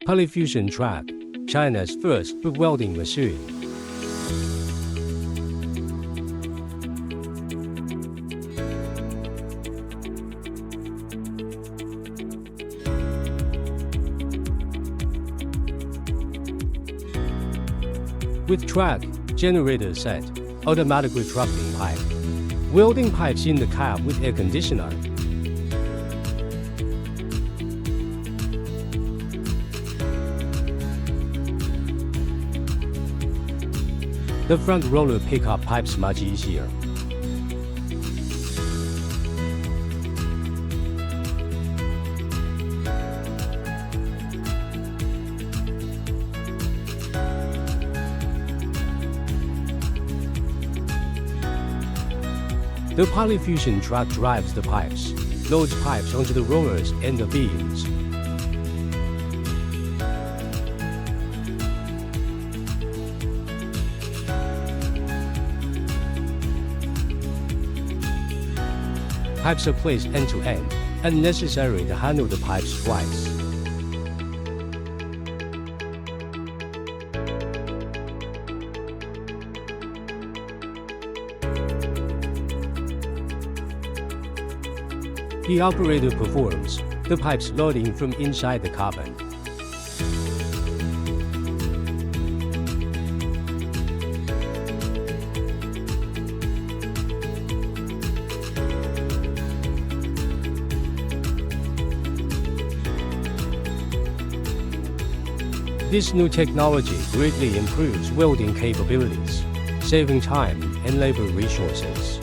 Polyfusion Track, China's first butt welding machine. With track, generator set, automatic retracting pipe, welding pipes in the cab with air conditioner. The front roller pickup pipes much easier. The Polyfusion truck drives the pipes, loads pipes onto the rollers and the beams. Pipes are placed end to end, unnecessary to handle the pipes twice. The operator performs the pipes loading from inside the cabin. This new technology greatly improves welding capabilities, saving time and labor resources.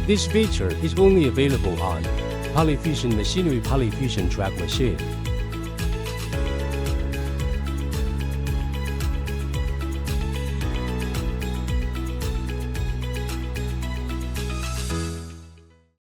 This feature is only available on Polyfusion Machinery Polyfusion Track machine.